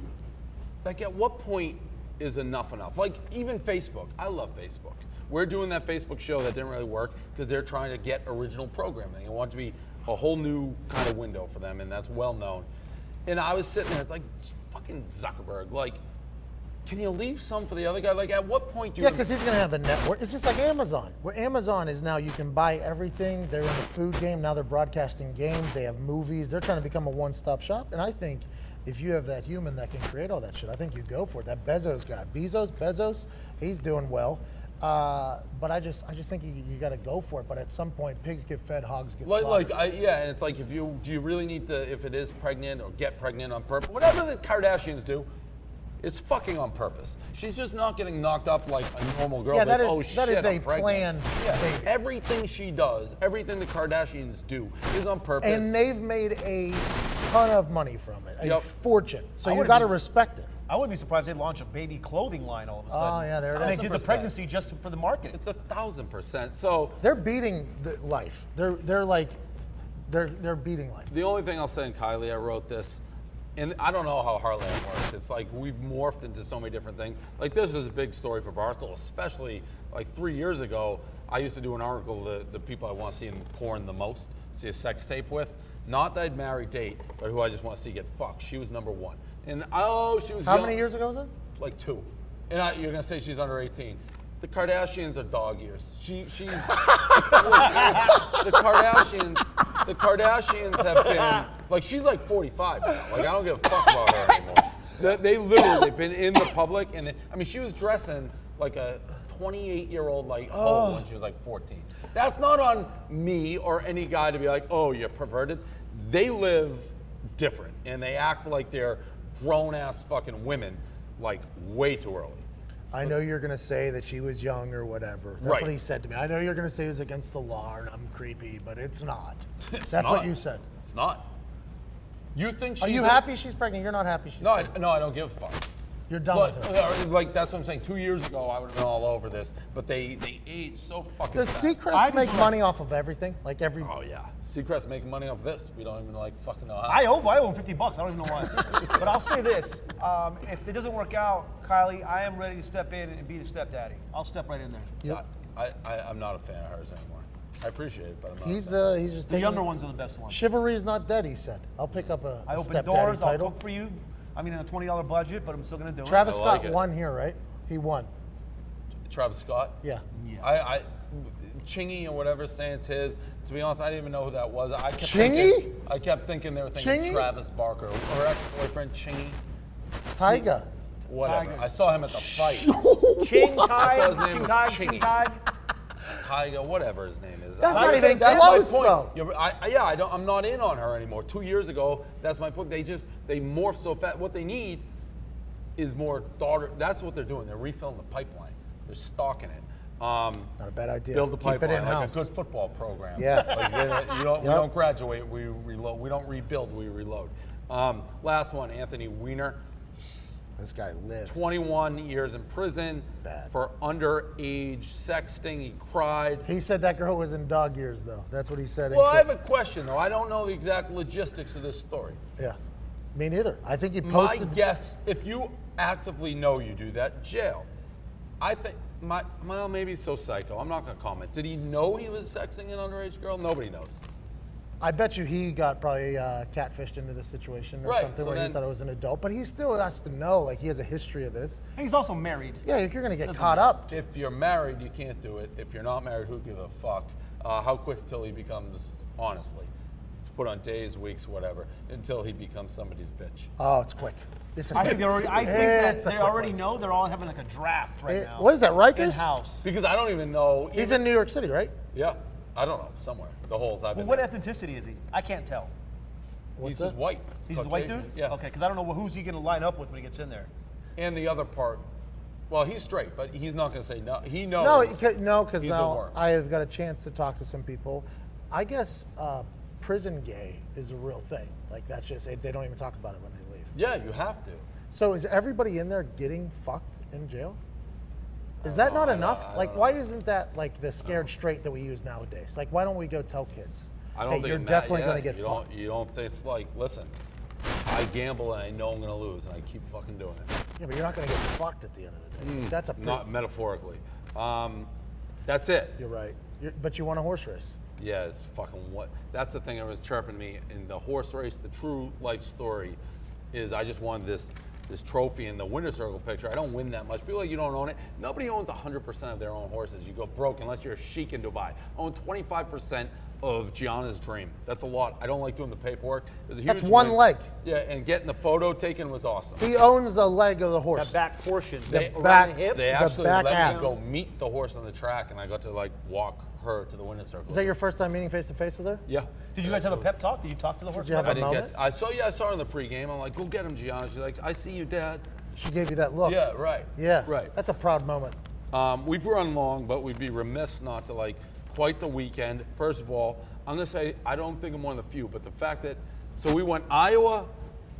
like at what point is enough enough? Like even Facebook, I love Facebook. We're doing that Facebook show that didn't really work because they're trying to get original programming and want it to be a whole new kind of window for them, and that's well known. And I was sitting there, it's like, fucking Zuckerberg, like, can you leave some for the other guy? Like at what point do you... Yeah, because he's going to have a network. It's just like Amazon. Where Amazon is now, you can buy everything. They're in the food game. Now they're broadcasting games. They have movies. They're trying to become a one-stop shop. And I think if you have that human that can create all that shit, I think you go for it. That Bezos guy, Bezos, he's doing well. But I just think you got to go for it. But at some point, pigs get fed, hogs get slaughtered. Yeah, and it's like do you really need to, if it is pregnant or get pregnant on purpose, whatever the Kardashians do, it's fucking on purpose. She's just not getting knocked up like a normal girl. Yeah, like, that is- oh that shit, is a I'm pregnant. planned baby. Everything she does, everything the Kardashians do is on purpose. And they've made a ton of money from it, a Yep. fortune. So I you wouldn't got to be- respect it. I wouldn't be surprised if they launch a baby clothing line all of a sudden. Oh, yeah, there it and is. they did the 1,000%. pregnancy just for the marketing. It's 1,000%. So They're beating life. They're beating life. the only thing I'll say, and Kylie, I wrote this, and I don't know how Heartland works. It's like we've morphed into so many different things. Like this is a big story for Barstool, especially like 3 years ago. I used to do an article, the people I want to see in porn the most, see a sex tape with. Not that I'd marry, date, but who I just want to see get fucked. She was number one. And she was How young. many years ago was that? Like 2. And you're gonna say she's under 18. The Kardashians are dog years. She's the Kardashians have been like, she's like 45 now. Like I don't give a fuck about her anymore. They literally have been in the public, and she was dressing like a 28-year-old like hoe when she was like 14. That's not on me or any guy to be like, oh, you're perverted. They live different, and they act like they're grown-ass fucking women like way too early. I know you're going to say that she was young or whatever. That's Right. what he said to me. I know you're going to say it was against the law and I'm creepy, but it's not. It's That's not. what you said. It's not. You think she's... Are you happy she's pregnant? You're not happy she's No, pregnant. I don't give a fuck. You're done But, with her. like, that's what I'm saying. 2 years ago, I would have been all over this, but they age so fucking Does fast. Seacrest make money off of everything? Like every... Oh, yeah. Seacrest making money off this. We don't even, like, fucking know how. I owe him $50. I don't even know why. But I'll say this: if it doesn't work out, Kylie, I am ready to step in and be the stepdaddy. I'll step right in there. So I'm not a fan of hers anymore. I appreciate it, but I'm not He's a fan. just The taking... younger ones are the best ones. Chivalry is not dead, he said. I'll pick up a I open stepdaddy doors. I'll title. cook for you. I mean, on a $20 budget, but I'm still gonna do Travis I like Scott it. won here, right? He won. Travis Scott? Yeah. it. Chingy or whatever saying it's his. To be honest, I didn't even know who that was. Chingy? I kept thinking they were thinking Chingy? Travis Barker. Her ex-boyfriend, Chingy. Tyga. Whatever. Tiger. I saw him at the fight. Ching thought his Tide, name Ching was Tide, Chingy. Ching Tide. Tyga, whatever his name is. That's I- not even that's close, my point. though. I'm not in on her anymore. 2 years ago, that's my point. They morph so fast. What they need is more daughter. That's what they're doing. They're refilling the pipeline. They're stocking it. Not a bad idea. Build the Keep it pipeline like a in-house. good football program. Yeah. Like, we Yep. don't graduate, we reload. We don't rebuild, we reload. Last one, Anthony Weiner. This guy lives. 21 years in prison Bad. for underage sexting. He cried. He said that girl was in dog years, though. That's what he said. in Well, I court. have a question, though. I don't know the exact logistics of this story. Yeah. Me neither. I think he My posted. guess, if you actively know you do that, jail. I think Well, maybe he's so psycho. I'm not going to comment. Did he know he was sexing an underage girl? Nobody knows. I bet you he got probably catfished into this situation or Right, something so where he then- thought it was an adult. But he still has to know, like, he has a history of this. And he's also married. Yeah, if you're going to get caught up. If you're married, you can't do it. If you're not married, who gives a fuck? How quick till he becomes, honestly, put on days, weeks, whatever, until he becomes somebody's bitch. Oh, it's quick. It's a I think quick- that it's a they quick already one. know they're all having like a draft right now. What is that, Rikers? In-house. Because I don't even know. He's in New York City, right? Yeah, I don't know. Somewhere. The holes I've Well, been what in. ethnicity is he? I can't tell. He's that? just white. He's a white dude? Caucasian, Yeah. Okay, because I don't know who's he going to line up with when he gets in there. And the other part, well, he's straight, but he's not going to say no. He knows. No, because he's a now worm. I have got a chance to talk to some people. I guess prison gay is a real thing. Like, that's just, they don't even talk about it when they leave. Yeah, you have to. So is everybody in there getting fucked in jail? Is that not enough? Like, why isn't that like the scared straight that we use nowadays? Like, why don't we go tell kids? I don't hey, think you're it definitely yeah, going to get you fucked. You don't think it's like, listen, I gamble and I know I'm going to lose, and I keep fucking doing it. Yeah, but you're not going to get fucked at the end of the day. That's a Not metaphorically. That's it. You're right. But you want a horse race. Yeah, it's fucking what. That's the thing that was chirping me in the horse race. The true life story is I just wanted this trophy in the winner's circle picture. I don't win that much. People like, you don't own it. Nobody owns 100% of their own horses. You go broke unless you're a sheik in Dubai. I own 25% of Gianna's dream. That's a lot. I don't like doing the paperwork. It was a huge That's one win. leg. Yeah, and getting the photo taken was awesome. He owns the leg of the horse. That back portion. They- around back- the hip. They The actually back let ass. me go meet the horse on the track, and I got to like walk her to the winner's circle. Is that your first time meeting face to face with her? Yeah. Did you guys have a pep talk? Did you talk to the horse? you have about a it? I didn't moment? get. I saw her in the pregame. I'm like, go get him, Gianna. She's like, I see you, Dad. She gave you that look. Yeah, right. Yeah. Right. That's a proud moment. We've run long, but we'd be remiss not to like quite the weekend. First of all, I'm gonna say I don't think I'm one of the few, but the fact that we went Iowa,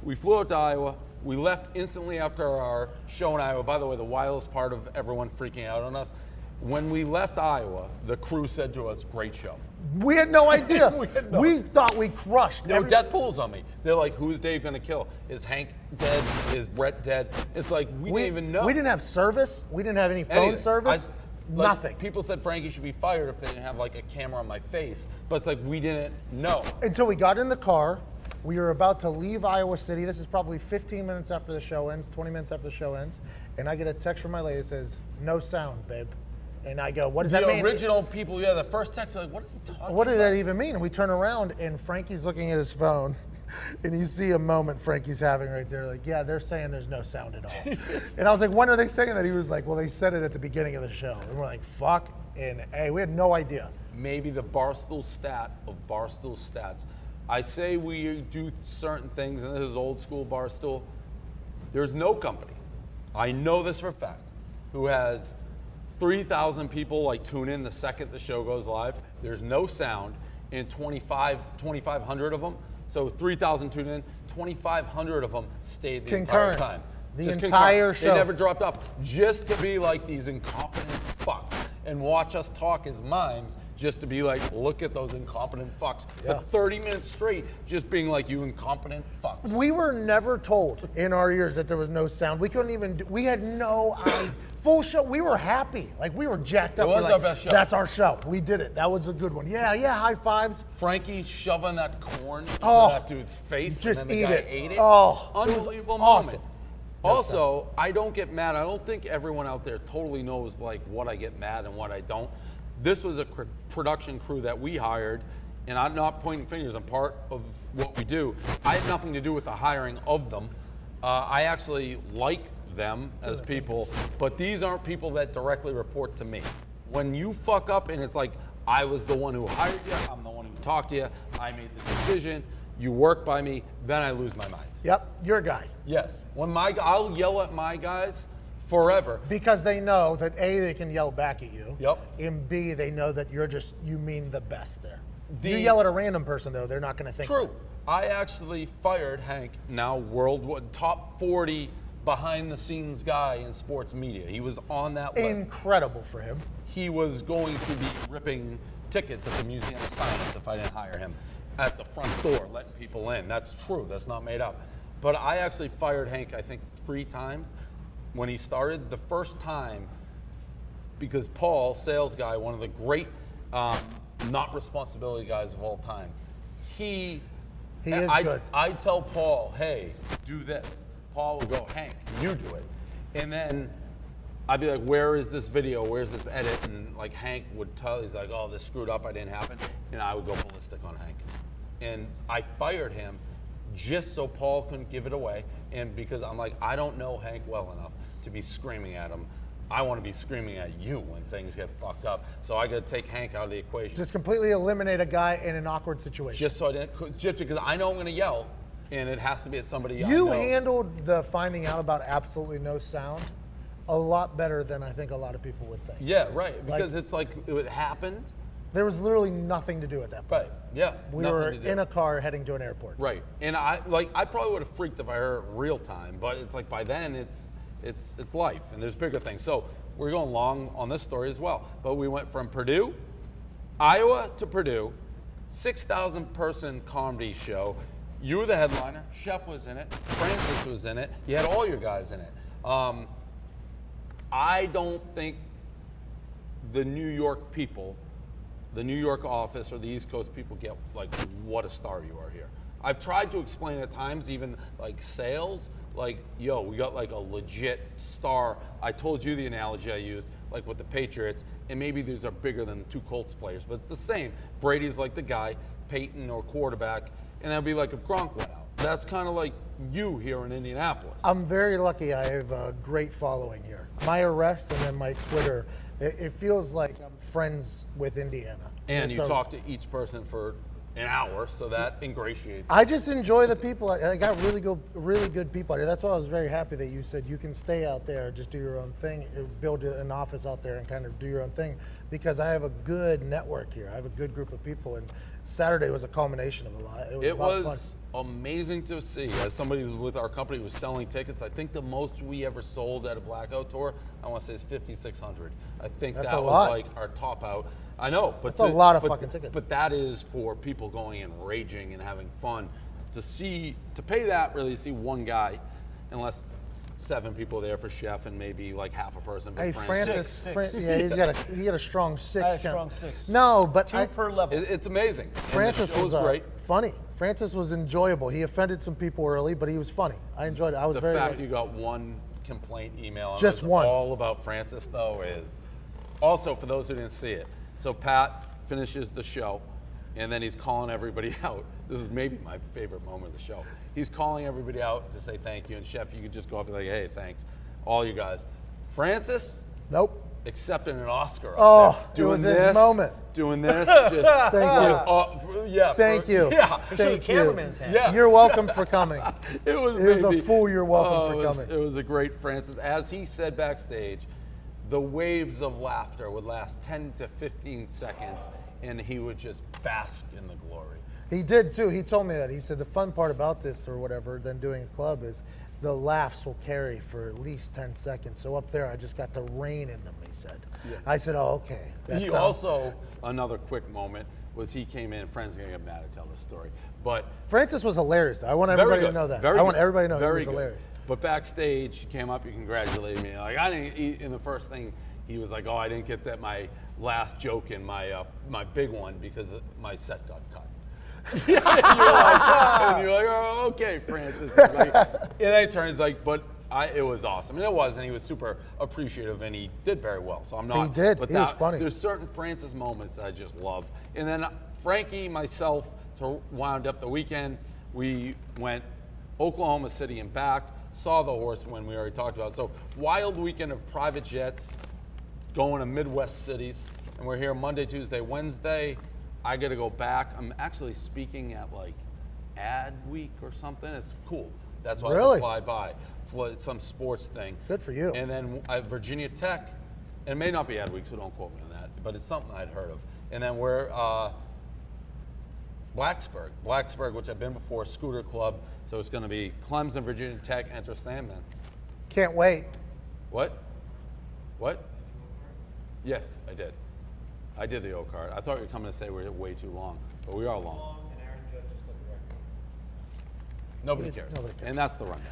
we flew out to Iowa, we left instantly after our show in Iowa. By the way, the wildest part of everyone freaking out on us. When we left Iowa, the crew said to us, "Great show." We had no idea. We had no- We thought we crushed. There were Every- death pools on me. They're like, "Who's Dave gonna kill? Is Hank dead? Is Brett dead?" It's like we didn't even know. We didn't have service. We didn't have any phone Anything. service. Like, Nothing. People said Frankie should be fired if they didn't have like a camera on my face, but it's like we didn't know. Until we got in the car. We were about to leave Iowa City. This is probably 15 minutes after the show ends, 20 minutes after the show ends. And I get a text from my lady that says, "No sound, babe." And I go, "What does that The mean?" original people, yeah, the first text, like, what are you talking What did about? that even mean? And we turn around and Frankie's looking at his phone and you see a moment Frankie's having right there. Like, yeah, they're saying there's no sound at all. And I was like, when are they saying that? He was like, well, they said it at the beginning of the show. And we're like, fuck. And hey, we had no idea. Maybe the Barstool stat of Barstool stats. I say we do certain things, and this is old school Barstool. There's no company, I know this for a fact, who has 3,000 people like tune in the second the show goes live. There's no sound, and 2,500 of them. So 3,000 tune in, 2,500 of them stayed the entire Concurrent. time. The Just entire concurrent. show. They never dropped off, just to be like these incompetent fucks and watch us talk as mimes, just to be like, look at those incompetent fucks Yeah. for 30 minutes straight, just being like, you incompetent fucks. We were never told in our ears that there was no sound. We couldn't even do, we had no idea. Full show. We were happy. Like, we were jacked up. It was We're our like, best show. That's our show. We did it. That was a good one. Yeah, high fives. Frankie shoving that corn into Oh, that dude's face, just and then the eat guy it. ate it. Oh, it was Unbelievable awesome. moment. Also, I don't get mad. I don't think everyone out there totally knows like what I get mad and what I don't. This was a production crew that we hired, and I'm not pointing fingers. I'm part of what we do. I had nothing to do with the hiring of them. I actually like them as people, but these aren't people that directly report to me. When you fuck up and it's like, I was the one who hired you, I'm the one who talked to you, I made the decision, you work by me, then I lose my mind. Yep, you're a guy. Yes, I'll yell at my guys forever. Because they know that A, they can yell back at you. Yep. And B, they know that you mean the best there. You The- yell at a random person though, they're not going to think. True. I actually fired Hank, now worldwide top 40 behind the scenes guy in sports media. He was on that list. Incredible for him. He was going to be ripping tickets at the Museum of Science if I didn't hire him at the front door, letting people in. That's true. That's not made up. But I actually fired Hank, I think, 3 times. When he started, the first time, because Paul, sales guy, one of the great not responsibility guys of all time, he is good. I tell Paul, hey, do this. Paul would go, Hank, you do it. And then I'd be like, where is this video? Where's this edit? And like Hank would tell, he's like, oh, this screwed up, I didn't happen. And I would go ballistic on Hank. And I fired him just so Paul couldn't give it away. And because I'm like, I don't know Hank well enough to be screaming at him. I want to be screaming at you when things get fucked up. So I got to take Hank out of the equation. Just completely eliminate a guy in an awkward situation. Just so I didn't, just because I know I'm going to yell, and it has to be at somebody I You know. handled the finding out about absolutely no sound a lot better than I think a lot of people would think. Yeah, right. Because it's like it happened. There was literally nothing to do at that point. Right. Yeah. We nothing were to do. in a car heading to an airport. Right. And I probably would have freaked if I heard it in real time, but it's like by then it's life and there's bigger things. So we're going long on this story as well. But we went from Purdue, Iowa to Purdue, 6,000 person comedy show. You were the headliner. Chef was in it. Francis was in it. You had all your guys in it. I don't think the New York people, the New York office or the East Coast people get like what a star you are here. I've tried to explain at times, even like sales, like, yo, we got like a legit star. I told you the analogy I used, like with the Patriots, and maybe these are bigger than the two Colts players, but it's the same. Brady's like the guy, Peyton or quarterback, and that'd be like if Gronk went out. That's kind of like you here in Indianapolis. I'm very lucky I have a great following here. My arrest and then my Twitter, it feels like I'm friends with Indiana. And It's you a- talk to each person for an hour, so that ingratiates. I just enjoy the people. I got really good people out here. That's why I was very happy that you said you can stay out there, just do your own thing, build an office out there and kind of do your own thing, because I have a good network here. I have a good group of people, and Saturday was a culmination of a lot. It was a lot of fun. Amazing to see. As somebody who's with our company who was selling tickets, I think the most we ever sold at a Blackout tour, I want to say is 5,600. I think That's that a was lot. like our top out. I know, but That's a lot of fucking tickets. But that is for people going and raging and having fun. To pay that, really see one guy, unless 7 people there for Chef and maybe like half a person. But Hey, Francis, Six. yeah, he got a strong 6 I had count. a strong 6. No, but 2 per level. It's amazing. And Francis the show was great. funny. Francis was enjoyable. He offended some people early, but he was funny. I enjoyed it. I was The very fact lucky. you got one complaint email, and Just it was one. all about Francis, though, is also for those who didn't see it. So Pat finishes the show, and then he's calling everybody out. This is maybe my favorite moment of the show. He's calling everybody out to say thank you, and Chef, you could just go up and be like, hey, thanks, all you guys. Francis Nope. accepting an Oscar. Oh, up there. it was his moment. Doing this, just Thank you. yeah. Thank you. Yeah. Show the Thank you. cameraman's hand. Yeah. You're welcome for coming. It was a maybe- fool, you're welcome for it was- coming. It was a great Francis. As he said backstage, the waves of laughter would last 10 to 15 seconds, and he would just bask in the glory. He did too. He told me that. He said the fun part about this or whatever than doing a club is the laughs will carry for at least 10 seconds. So up there, I just got the rain in them, he said. Yeah. I said, oh, okay. That He sounds- also, another quick moment, was he came in, friends are going to get mad to tell this story, but Francis was hilarious. Though. I want very everybody good. to know that. Very I want good. everybody to know Very he was good. hilarious. But backstage, he came up, he congratulated me. Like I didn't eat, and the first thing he was like, "Oh, I didn't get that my last joke in my my big one because my set got cut." and you're like, "Oh, okay, Francis." He's like, and then he turns like, "But it was awesome," and it was, and he was super appreciative, and he did very well. So I'm not. He did. But He was funny. There's certain Francis moments that I just love, and then Frankie, myself, to wound up the weekend, we went Oklahoma City and back. Saw the Horsemen we already talked about. So wild weekend of private jets going to Midwest cities, and we're here Monday, Tuesday, Wednesday. I got to go back. I'm actually speaking at like Ad Week or something. It's cool. That's why I Really? can fly by. It's some sports thing. Good for you. And then I have Virginia Tech, and it may not be Ad Week, so don't quote me on that, but it's something I'd heard of. And then we're Blacksburg, which I've been before, Scooter Club. So it's going to be Clemson, Virginia Tech, Enter Sandman. Can't wait. What? Yes, I did. I did the O card. I thought you were coming to say we're way too long, but we are long. Nobody cares. Nobody cares. And that's the rundown.